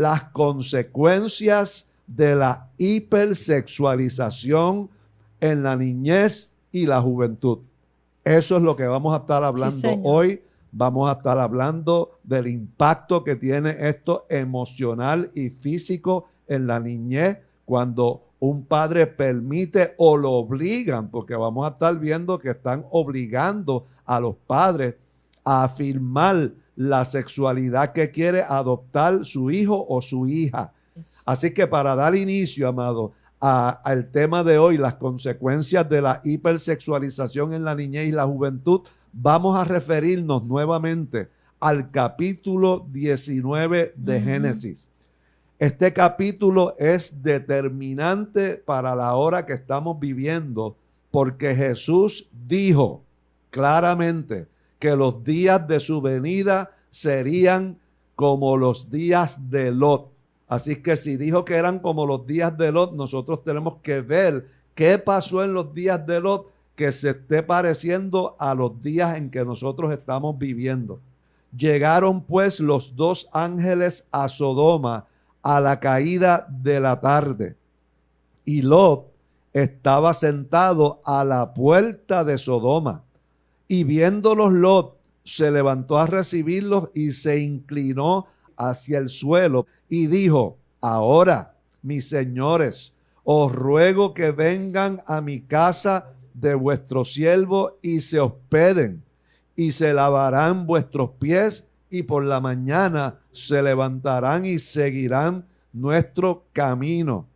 las consecuencias de la hipersexualización en la niñez y la juventud. Eso es lo que vamos a estar hablando hoy. Vamos a estar hablando del impacto que tiene esto emocional y físico en la niñez cuando un padre permite o lo obligan, porque vamos a estar viendo que están obligando a los padres a afirmar la sexualidad que quiere adoptar su hijo o su hija. Así que para dar inicio, amado, al tema de hoy, las consecuencias de la hipersexualización en la niñez y la juventud, vamos a referirnos nuevamente al capítulo 19 de Génesis. Este capítulo es determinante para la hora que estamos viviendo, porque Jesús dijo claramente que los días de su venida serían como los días de Lot. Así que si dijo que eran como los días de Lot, nosotros tenemos que ver qué pasó en los días de Lot que se esté pareciendo a los días en que nosotros estamos viviendo. Llegaron pues los dos ángeles a Sodoma a la caída de la tarde, y Lot estaba sentado a la puerta de Sodoma, y viéndolos Lot se levantó a recibirlos y se inclinó hacia el suelo y dijo: ahora, mis señores, os ruego que vengan a mi casa de vuestro siervo y se hospeden, y se lavarán vuestros pies, y por la mañana se levantarán y seguirán nuestro camino.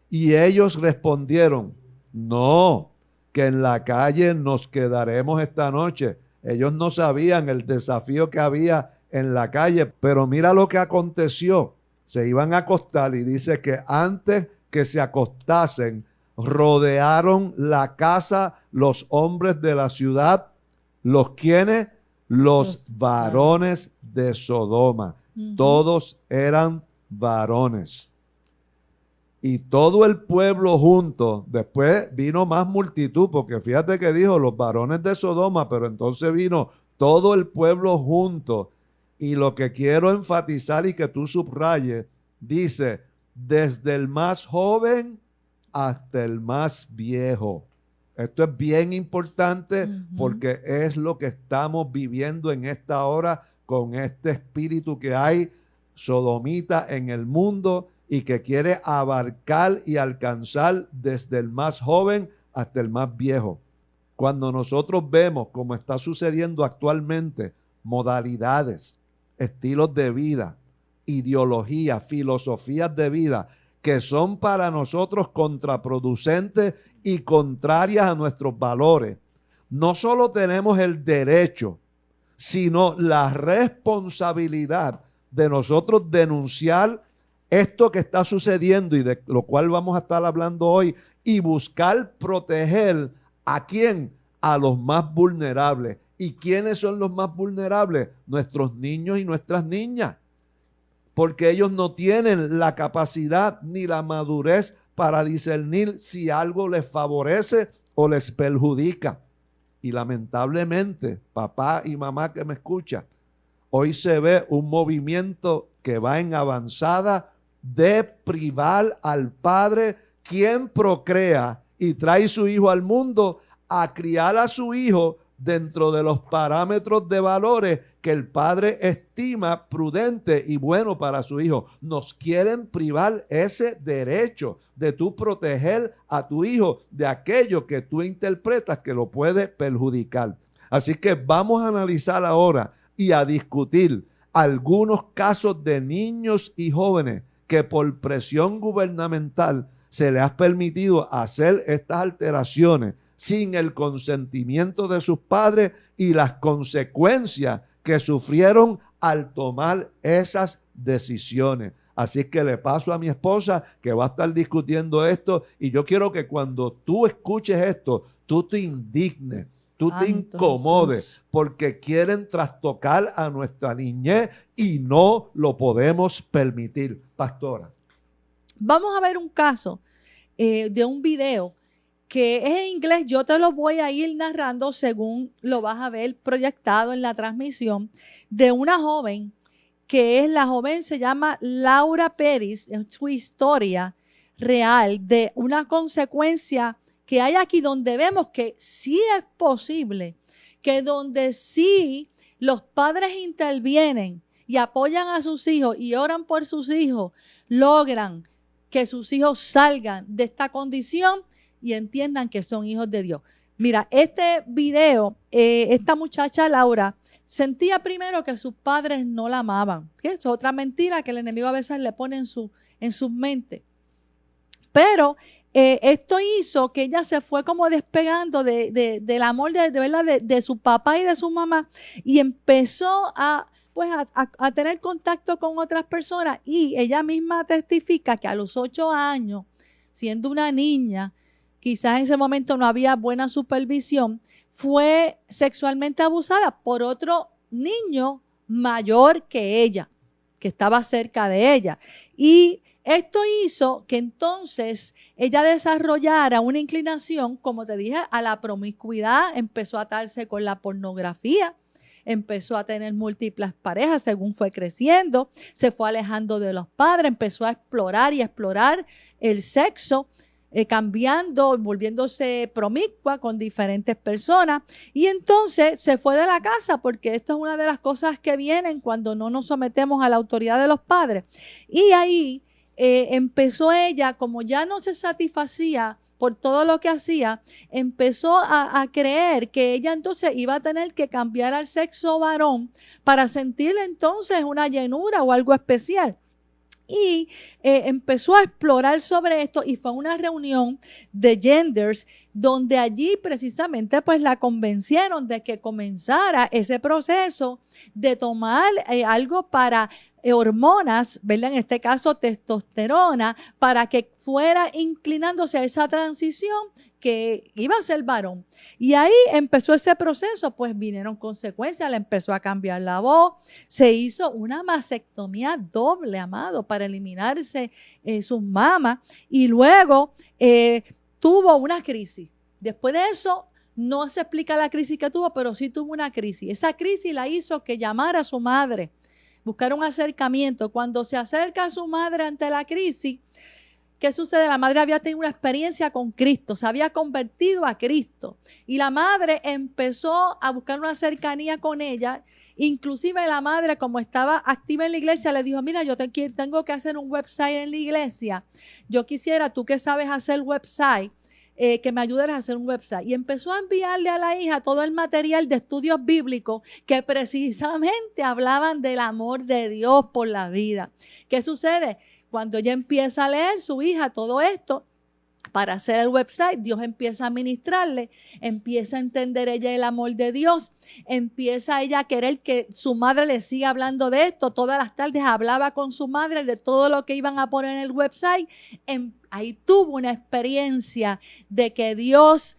Y ellos respondieron: no, que en la calle nos quedaremos esta noche. Ellos no sabían el desafío que había en la calle, pero mira lo que aconteció. Se iban a acostar y dice que antes que se acostasen, rodearon la casa los hombres de la ciudad, los quienes, los varones de Sodoma. Todos eran varones. Y todo el pueblo junto. Después vino más multitud, porque fíjate que dijo los varones de Sodoma, pero entonces vino todo el pueblo junto. Y lo que quiero enfatizar y que tú subrayes, dice, desde el más joven hasta el más viejo. Esto es bien importante porque es lo que estamos viviendo en esta hora con este espíritu que hay sodomita en el mundo y que quiere abarcar y alcanzar desde el más joven hasta el más viejo. Cuando nosotros vemos como está sucediendo actualmente, modalidades, estilos de vida, ideologías, filosofías de vida que son para nosotros contraproducentes y contrarias a nuestros valores, no solo tenemos el derecho, sino la responsabilidad de nosotros denunciar esto que está sucediendo y de lo cual vamos a estar hablando hoy y buscar proteger ¿a quién? A los más vulnerables. ¿Y quiénes son los más vulnerables? Nuestros niños y nuestras niñas. Porque ellos no tienen la capacidad ni la madurez para discernir si algo les favorece o les perjudica. Y lamentablemente, papá y mamá que me escuchan, hoy se ve un movimiento que va en avanzada de privar al padre, quien procrea y trae su hijo al mundo, a criar a su hijo dentro de los parámetros de valores que el padre estima prudente y bueno para su hijo. Nos quieren privar ese derecho de tú proteger a tu hijo de aquello que tú interpretas que lo puede perjudicar. Así que vamos a analizar ahora y a discutir algunos casos de niños y jóvenes que por presión gubernamental se les ha permitido hacer estas alteraciones sin el consentimiento de sus padres y las consecuencias que sufrieron al tomar esas decisiones. Así que le paso a mi esposa que va a estar discutiendo esto y yo quiero que cuando tú escuches esto, tú te indignes, tú te incomodes, porque quieren trastocar a nuestra niñez y no lo podemos permitir. Pastora. Vamos a ver un caso de un video que es en inglés. Yo te lo voy a ir narrando según lo vas a ver proyectado en la transmisión, de una joven que es la joven, se llama Laura Pérez, es su historia real de una consecuencia que hay aquí donde vemos que sí es posible, que donde sí los padres intervienen y apoyan a sus hijos y oran por sus hijos, logran que sus hijos salgan de esta condición y entiendan que son hijos de Dios. Mira, este video, esta muchacha Laura sentía primero que sus padres no la amaban, que es otra mentira que el enemigo a veces le pone en sus mentes. Pero esto hizo que ella se fue como despegando del amor de su papá y de su mamá y empezó a tener contacto con otras personas, y ella misma testifica que a los 8 años, siendo una niña, quizás en ese momento no había buena supervisión, fue sexualmente abusada por otro niño mayor que ella, que estaba cerca de ella. Y esto hizo que entonces ella desarrollara una inclinación, como te dije, a la promiscuidad, empezó a atarse con la pornografía, empezó a tener múltiples parejas según fue creciendo, se fue alejando de los padres, empezó a explorar el sexo, cambiando, volviéndose promiscua con diferentes personas, y entonces se fue de la casa, porque esto es una de las cosas que vienen cuando no nos sometemos a la autoridad de los padres. Y ahí empezó ella, como ya no se satisfacía por todo lo que hacía, empezó a creer que ella entonces iba a tener que cambiar al sexo varón para sentir entonces una llenura o algo especial. Y empezó a explorar sobre esto, y fue una reunión de genders donde allí precisamente pues la convencieron de que comenzara ese proceso de tomar algo para hormonas, ¿verdad? En este caso testosterona, para que fuera inclinándose a esa transición que iba a ser varón. Y ahí empezó ese proceso, pues vinieron consecuencias, le empezó a cambiar la voz, se hizo una mastectomía doble, amado, para eliminarse sus mamas, y luego tuvo una crisis. Después de eso, no se explica la crisis que tuvo, pero sí tuvo una crisis. Esa crisis la hizo que llamara a su madre, buscar un acercamiento. Cuando se acerca a su madre ante la crisis, ¿qué sucede? La madre había tenido una experiencia con Cristo, se había convertido a Cristo, y la madre empezó a buscar una cercanía con ella. Inclusive la madre, como estaba activa en la iglesia, le dijo: mira, yo tengo que hacer un website en la iglesia, yo quisiera, tú que sabes hacer website, que me ayudes a hacer un website. Y empezó a enviarle a la hija todo el material de estudios bíblicos que precisamente hablaban del amor de Dios por la vida. ¿Qué sucede? Cuando ella empieza a leer, su hija, todo esto, para hacer el website, Dios empieza a ministrarle, empieza a entender ella el amor de Dios, empieza ella a querer que su madre le siga hablando de esto. Todas las tardes hablaba con su madre de todo lo que iban a poner en el website. Ahí tuvo una experiencia de que Dios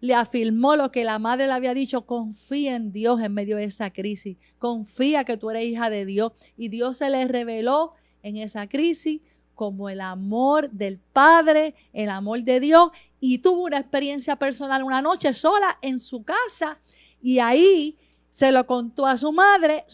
le afirmó lo que la madre le había dicho: confía en Dios en medio de esa crisis, confía que tú eres hija de Dios. Y Dios se le reveló en esa crisis como el amor del Padre, el amor de Dios, y tuvo una experiencia personal una noche sola en su casa, y ahí se lo contó a su madre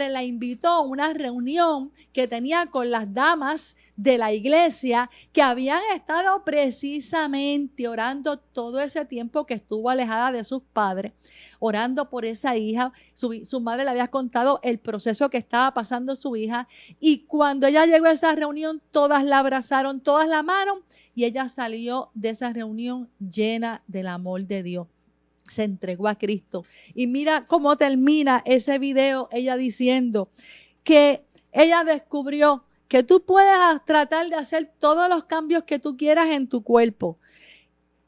la invitó a una reunión que tenía con las damas de la iglesia que habían estado precisamente orando todo ese tiempo que estuvo alejada de sus padres, orando por esa hija. Su madre le había contado el proceso que estaba pasando su hija, y cuando ella llegó a esa reunión, todas la abrazaron, todas la amaron, y ella salió de esa reunión llena del amor de Dios. Se entregó a Cristo. Y mira cómo termina ese video, ella diciendo que ella descubrió que tú puedes tratar de hacer todos los cambios que tú quieras en tu cuerpo,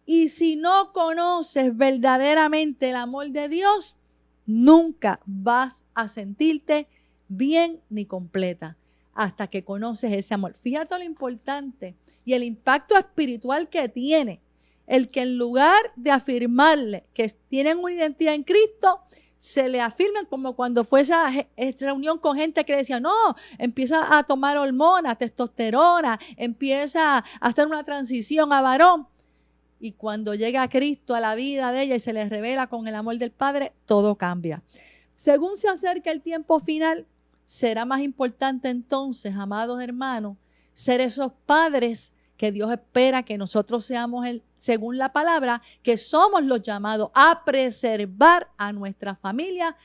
y si no conoces verdaderamente el amor de Dios, nunca vas a sentirte bien ni completa hasta que conoces ese amor. Fíjate lo importante y el impacto espiritual que tiene el que en lugar de afirmarle que tienen una identidad en Cristo, se le afirman, como cuando fue esa reunión con gente que decía: no, empieza a tomar hormonas, testosterona, empieza a hacer una transición a varón. Y cuando llega Cristo a la vida de ella y se le revela con el amor del Padre, todo cambia. Según se acerca el tiempo final, será más importante entonces, amados hermanos, ser esos padres que Dios espera que nosotros seamos, según la palabra, que somos los llamados a preservar a nuestra familia,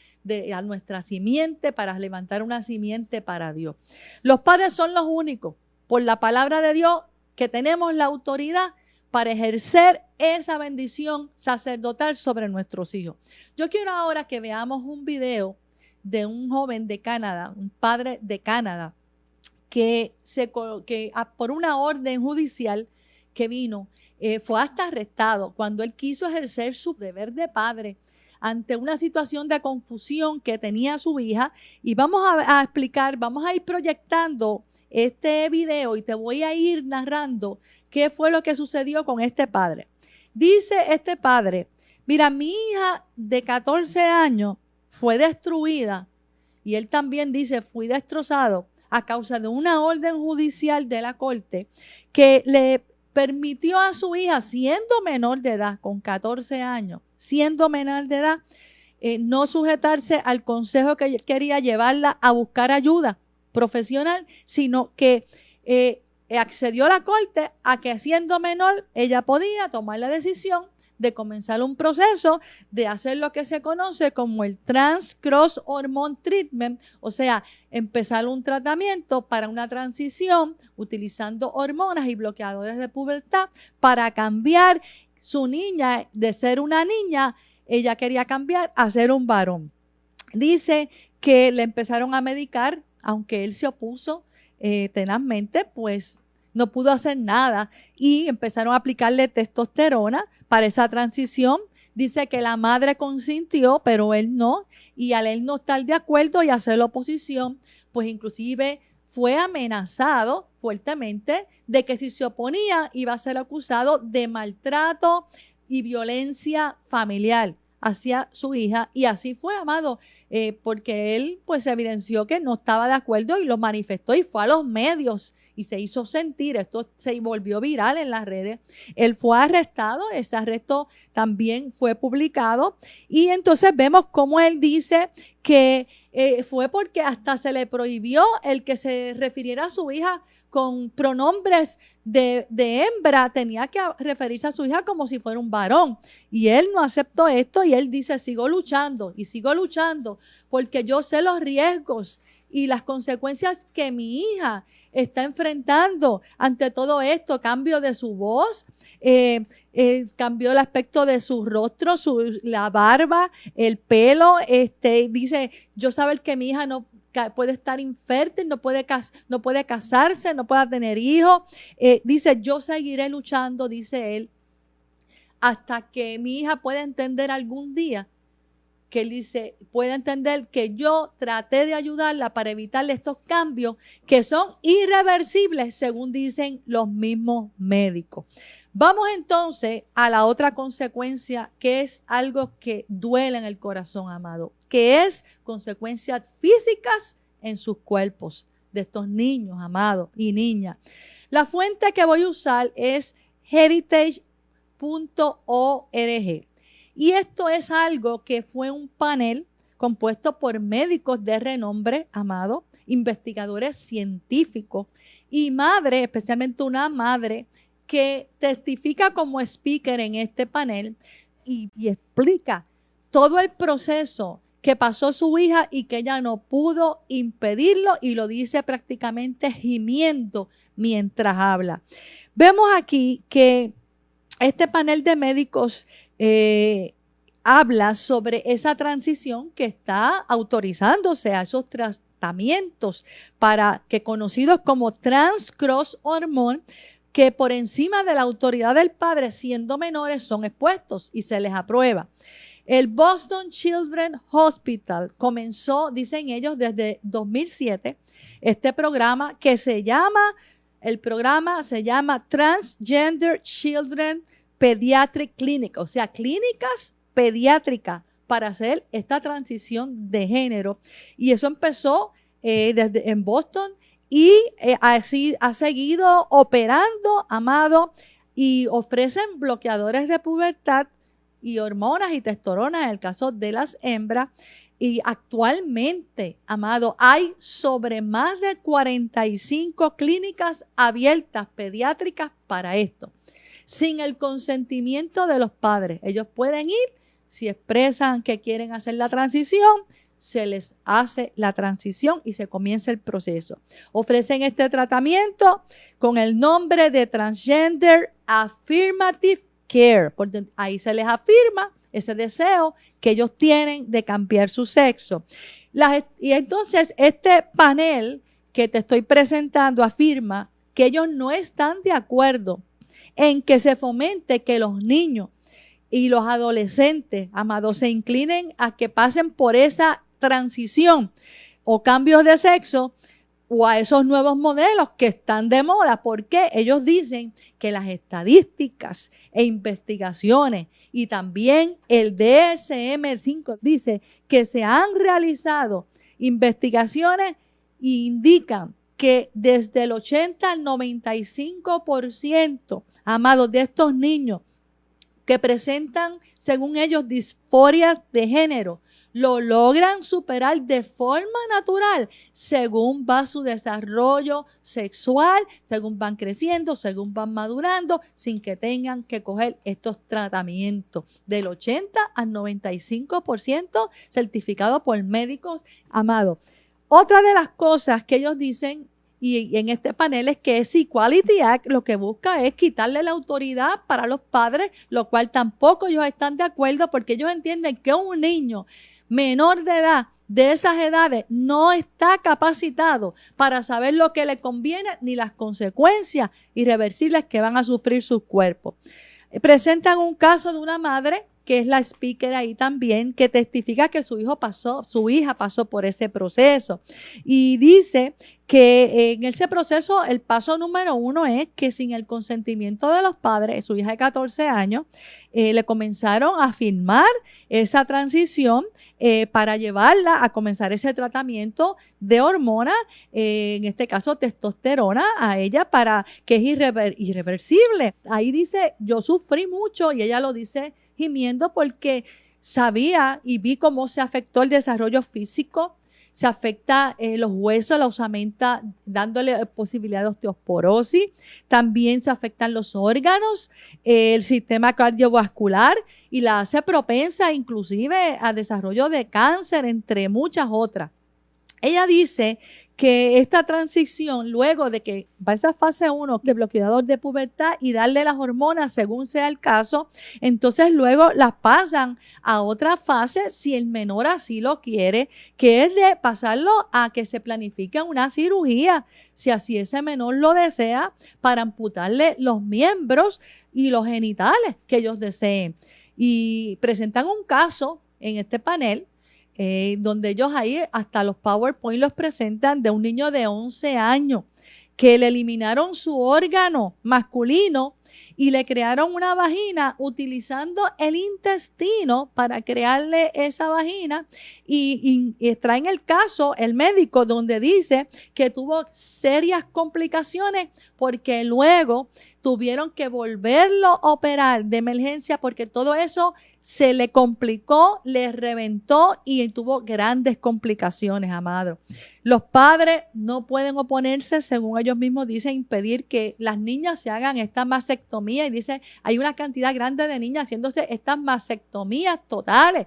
a nuestra simiente, para levantar una simiente para Dios. Los padres son los únicos, por la palabra de Dios, que tenemos la autoridad para ejercer esa bendición sacerdotal sobre nuestros hijos. Yo quiero ahora que veamos un video de un joven de Canadá, un padre de Canadá, que por una orden judicial que vino, fue hasta arrestado cuando él quiso ejercer su deber de padre ante una situación de confusión que tenía su hija. Y vamos a explicar, vamos a ir proyectando este video y te voy a ir narrando qué fue lo que sucedió con este padre. Dice este padre: mira, mi hija de 14 años fue destruida, y él también dice, fui destrozado a causa de una orden judicial de la corte que le permitió a su hija, siendo menor de edad, con 14 años, siendo menor de edad, no sujetarse al consejo que quería llevarla a buscar ayuda profesional, sino que accedió a la corte a que, siendo menor, ella podía tomar la decisión de comenzar un proceso de hacer lo que se conoce como el Trans-Cross Hormone Treatment, o sea, empezar un tratamiento para una transición utilizando hormonas y bloqueadores de pubertad para cambiar su niña de ser una niña. Ella quería cambiar a ser un varón. Dice que le empezaron a medicar, aunque él se opuso tenazmente, pues no pudo hacer nada, y empezaron a aplicarle testosterona para esa transición. Dice que la madre consintió, pero él no, y al él no estar de acuerdo y hacer la oposición, pues inclusive fue amenazado fuertemente de que si se oponía iba a ser acusado de maltrato y violencia familiar hacia su hija. Y así fue, amado, porque él pues evidenció que no estaba de acuerdo y lo manifestó y fue a los medios y se hizo sentir. Esto se volvió viral en las redes. Él fue arrestado, ese arresto también fue publicado, y entonces vemos cómo él dice que fue porque hasta se le prohibió el que se refiriera a su hija con pronombres de hembra. Tenía que referirse a su hija como si fuera un varón, y él no aceptó esto, y él dice, sigo luchando porque yo sé los riesgos y las consecuencias que mi hija está enfrentando ante todo esto. Cambio de su voz, cambió el aspecto de su rostro, la barba, el pelo. Dice, yo saber que mi hija no puede estar infértil, no puede casarse, no puede tener hijos. Dice, yo seguiré luchando, dice él, hasta que mi hija pueda entender algún día, que él dice, puede entender que yo traté de ayudarla para evitarle estos cambios que son irreversibles, según dicen los mismos médicos. Vamos entonces a la otra consecuencia, que es algo que duele en el corazón, amado, que es consecuencias físicas en sus cuerpos de estos niños, amados y niñas. La fuente que voy a usar es heritage.org. Y esto es algo que fue un panel compuesto por médicos de renombre, amado, investigadores científicos y madre, especialmente una madre que testifica como speaker en este panel y explica todo el proceso que pasó su hija y que ella no pudo impedirlo, y lo dice prácticamente gimiendo mientras habla. Vemos aquí que este panel de médicos habla sobre esa transición que está autorizándose a esos tratamientos conocidos como Trans-Cross Hormone, que por encima de la autoridad del padre, siendo menores, son expuestos y se les aprueba. El Boston Children's Hospital comenzó, dicen ellos, desde 2007, este programa el programa se llama Transgender Children Pediatric Clinic, o sea, clínicas pediátricas para hacer esta transición de género. Y eso empezó en Boston, y así ha seguido operando, amado, y ofrecen bloqueadores de pubertad y hormonas y testosterona en el caso de las hembras. Y actualmente, amado, hay sobre más de 45 clínicas abiertas pediátricas para esto, sin el consentimiento de los padres. Ellos pueden ir, si expresan que quieren hacer la transición, se les hace la transición y se comienza el proceso. Ofrecen este tratamiento con el nombre de Transgender Affirmative Care, porque ahí se les afirma ese deseo que ellos tienen de cambiar su sexo. Y entonces este panel que te estoy presentando afirma que ellos no están de acuerdo en que se fomente que los niños y los adolescentes, amados, se inclinen a que pasen por esa transición o cambios de sexo o a esos nuevos modelos que están de moda, porque ellos dicen que las estadísticas e investigaciones y también el DSM-5 dice que se han realizado investigaciones e indican que desde el 80 al 95%, amados, de estos niños que presentan, según ellos, disforias de género, lo logran superar de forma natural según va su desarrollo sexual, según van creciendo, según van madurando, sin que tengan que coger estos tratamientos. Del 80 al 95% certificado por médicos, amados. Otra de las cosas que ellos dicen y en este panel es que ese Equality Act lo que busca es quitarle la autoridad para los padres, lo cual tampoco ellos están de acuerdo, porque ellos entienden que un niño menor de edad, de esas edades, no está capacitado para saber lo que le conviene ni las consecuencias irreversibles que van a sufrir sus cuerpos. Presentan un caso de una madre que es la speaker ahí también, que testifica que su hija pasó por ese proceso. Y dice que en ese proceso el paso número 1 es que sin el consentimiento de los padres, su hija de 14 años, le comenzaron a firmar esa transición para llevarla a comenzar ese tratamiento de hormonas, en este caso testosterona, a ella para que es irreversible. Ahí dice, yo sufrí mucho, y ella lo dice gimiendo, porque sabía y vi cómo se afectó el desarrollo físico, se afecta los huesos, los aumenta dándole posibilidad de osteoporosis, también se afectan los órganos, el sistema cardiovascular, y la hace propensa inclusive a desarrollo de cáncer, entre muchas otras. Ella dice que esta transición, luego de que va a esa fase 1 de bloqueador de pubertad y darle las hormonas según sea el caso, entonces luego las pasan a otra fase, si el menor así lo quiere, que es de pasarlo a que se planifique una cirugía, si así ese menor lo desea, para amputarle los miembros y los genitales que ellos deseen. Y presentan un caso en este panel, donde ellos ahí hasta los PowerPoint los presentan, de un niño de 11 años que le eliminaron su órgano masculino y le crearon una vagina utilizando el intestino para crearle esa vagina, y traen el caso, el médico, donde dice que tuvo serias complicaciones porque luego tuvieron que volverlo a operar de emergencia porque todo eso se le complicó, le reventó y tuvo grandes complicaciones, amado. Los padres no pueden oponerse, según ellos mismos dicen, impedir que las niñas se hagan esta mastectomía, y dice, hay una cantidad grande de niñas haciéndose estas mastectomías totales,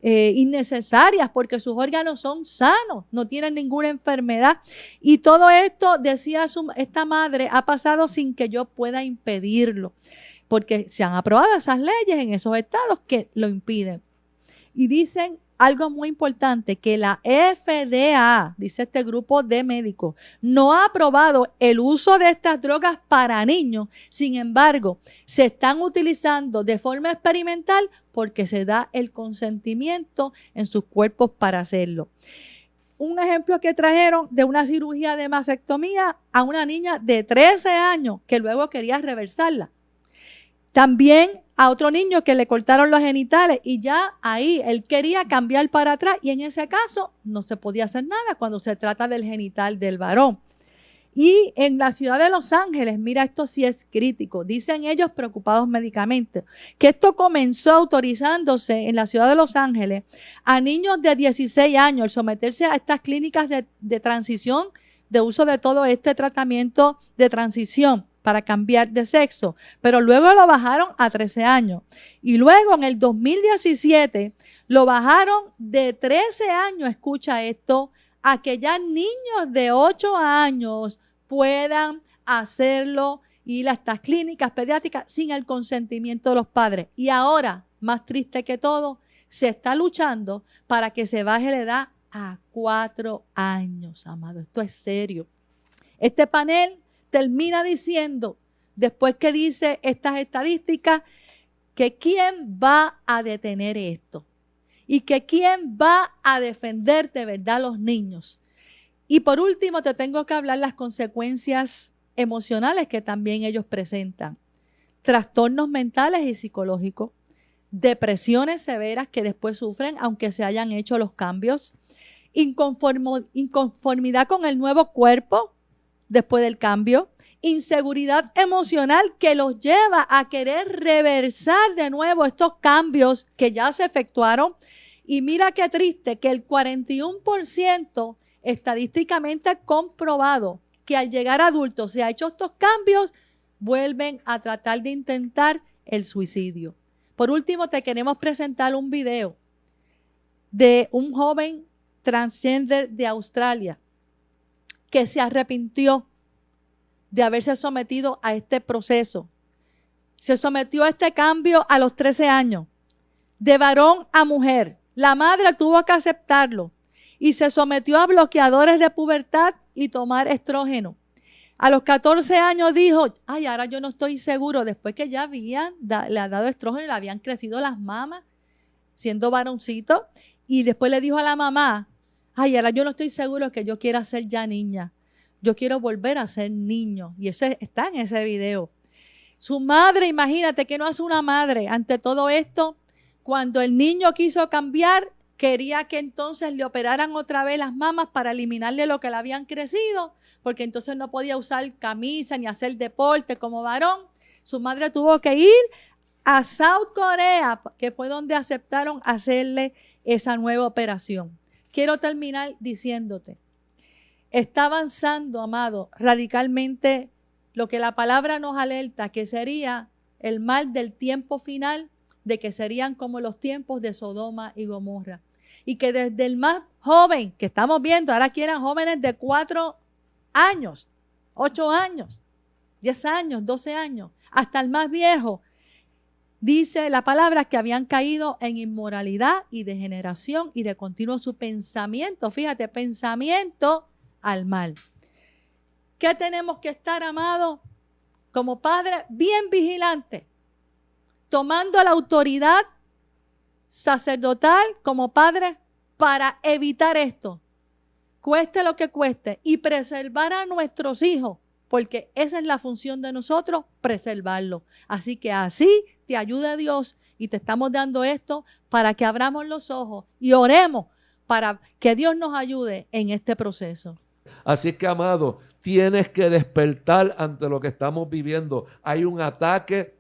innecesarias, porque sus órganos son sanos, no tienen ninguna enfermedad. Y todo esto, decía esta madre, ha pasado sin que yo pueda impedirlo, porque se han aprobado esas leyes en esos estados que lo impiden. Y dicen algo muy importante, que la FDA, dice este grupo de médicos, no ha aprobado el uso de estas drogas para niños. Sin embargo, se están utilizando de forma experimental porque se da el consentimiento en sus cuerpos para hacerlo. Un ejemplo que trajeron de una cirugía de mastectomía a una niña de 13 años que luego quería reversarla. También a otro niño que le cortaron los genitales y ya ahí él quería cambiar para atrás, y en ese caso no se podía hacer nada cuando se trata del genital del varón. Y en la ciudad de Los Ángeles, mira, esto sí es crítico, dicen ellos preocupados médicamente, que esto comenzó autorizándose en la ciudad de Los Ángeles a niños de 16 años, el someterse a estas clínicas de transición, de uso de todo este tratamiento de transición para cambiar de sexo, pero luego lo bajaron a 13 años. Y luego en el 2017 lo bajaron de 13 años, escucha esto, a que ya niños de 8 años puedan hacerlo, ir a estas clínicas pediátricas sin el consentimiento de los padres. Y ahora, más triste que todo, se está luchando para que se baje la edad a 4 años, amado. Esto es serio. Este panel termina diciendo, después que dice estas estadísticas, que quién va a detener esto y que quién va a defender de verdad a los niños. Y por último, te tengo que hablar las consecuencias emocionales que también ellos presentan. Trastornos mentales y psicológicos, depresiones severas que después sufren aunque se hayan hecho los cambios, inconformidad con el nuevo cuerpo después del cambio, inseguridad emocional que los lleva a querer reversar de nuevo estos cambios que ya se efectuaron. Y mira qué triste que el 41% estadísticamente comprobado que al llegar a adultos se ha hecho estos cambios, vuelven a tratar de intentar el suicidio. Por último, te queremos presentar un video de un joven transgender de Australia que se arrepintió de haberse sometido a este proceso. Se sometió a este cambio a los 13 años, de varón a mujer. La madre tuvo que aceptarlo y se sometió a bloqueadores de pubertad y tomar estrógeno. A los 14 años dijo, ay, ahora yo no estoy seguro, después que ya le ha dado estrógeno y le habían crecido las mamas, siendo varoncito, y después le dijo a la mamá, ay, ahora yo no estoy seguro que yo quiera ser ya niña. Yo quiero volver a ser niño. Y eso está en ese video. Su madre, imagínate que no hace una madre ante todo esto. Cuando el niño quiso cambiar, quería que entonces le operaran otra vez las mamas para eliminarle lo que le habían crecido, porque entonces no podía usar camisa ni hacer deporte como varón. Su madre tuvo que ir a South Korea, que fue donde aceptaron hacerle esa nueva operación. Quiero terminar diciéndote, está avanzando, amado, radicalmente lo que la palabra nos alerta, que sería el mal del tiempo final, de que serían como los tiempos de Sodoma y Gomorra. Y que desde el más joven, que estamos viendo, ahora quieren jóvenes de 4 años, 8 años, 10 años, 12 años, hasta el más viejo, dice la palabra que habían caído en inmoralidad y degeneración y de continuo su pensamiento, fíjate, pensamiento al mal. ¿Qué tenemos que estar, amado? Como padres, bien vigilantes, tomando la autoridad sacerdotal como padres para evitar esto, cueste lo que cueste, y preservar a nuestros hijos, porque esa es la función de nosotros, preservarlos. Así que así te ayuda Dios y te estamos dando esto para que abramos los ojos y oremos para que Dios nos ayude en este proceso. Así que, amado, tienes que despertar ante lo que estamos viviendo. Hay un ataque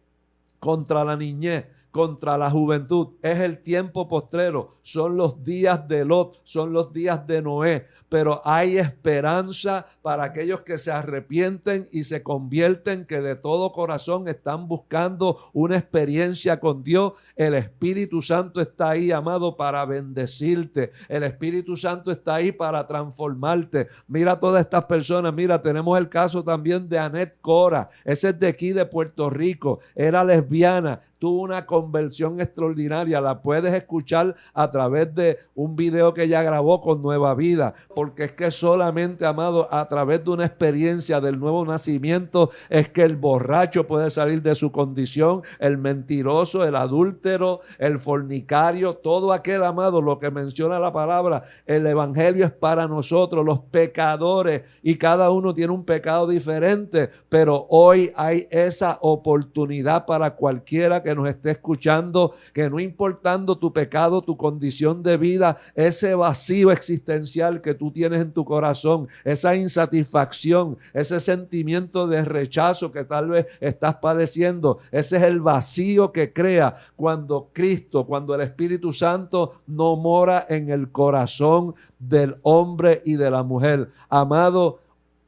contra la niñez, contra la juventud. Es el tiempo postrero, son los días de Lot, son los días de Noé, pero hay esperanza para aquellos que se arrepienten y se convierten, que de todo corazón están buscando una experiencia con Dios. El Espíritu Santo está ahí, amado, para bendecirte. El Espíritu Santo está ahí para transformarte. Mira todas estas personas, mira, tenemos el caso también de Annette Cora, ese es de aquí de Puerto Rico, era lesbiana, tuvo una conversión extraordinaria, la puedes escuchar a través de un video que ella grabó con Nueva Vida, porque es que solamente, amado, a través de una experiencia del nuevo nacimiento es que el borracho puede salir de su condición, el mentiroso, el adúltero, el fornicario, todo aquel, amado, lo que menciona la palabra, el evangelio es para nosotros, los pecadores, y cada uno tiene un pecado diferente, pero hoy hay esa oportunidad para cualquiera que que nos esté escuchando, que no importando tu pecado, tu condición de vida, ese vacío existencial que tú tienes en tu corazón, esa insatisfacción, ese sentimiento de rechazo que tal vez estás padeciendo, ese es el vacío que crea cuando Cristo, cuando el Espíritu Santo no mora en el corazón del hombre y de la mujer. Amado,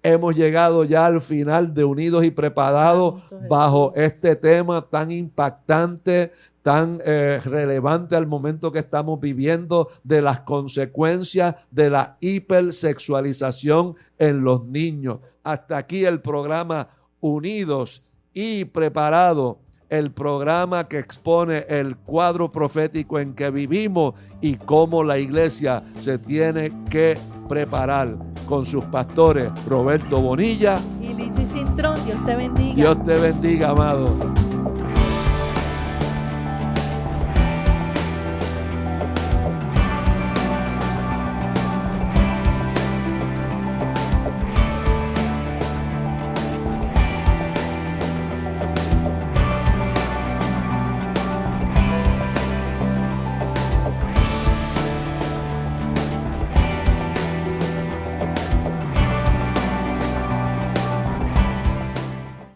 hemos llegado ya al final de Unidos y Preparados bajo este tema tan impactante, tan relevante al momento que estamos viviendo, de las consecuencias de la hipersexualización en los niños. Hasta aquí el programa Unidos y Preparados, el programa que expone el cuadro profético en que vivimos y cómo la iglesia se tiene que preparar, con sus pastores Roberto Bonilla y Lizy Cintrón. Dios te bendiga. Dios te bendiga, amado.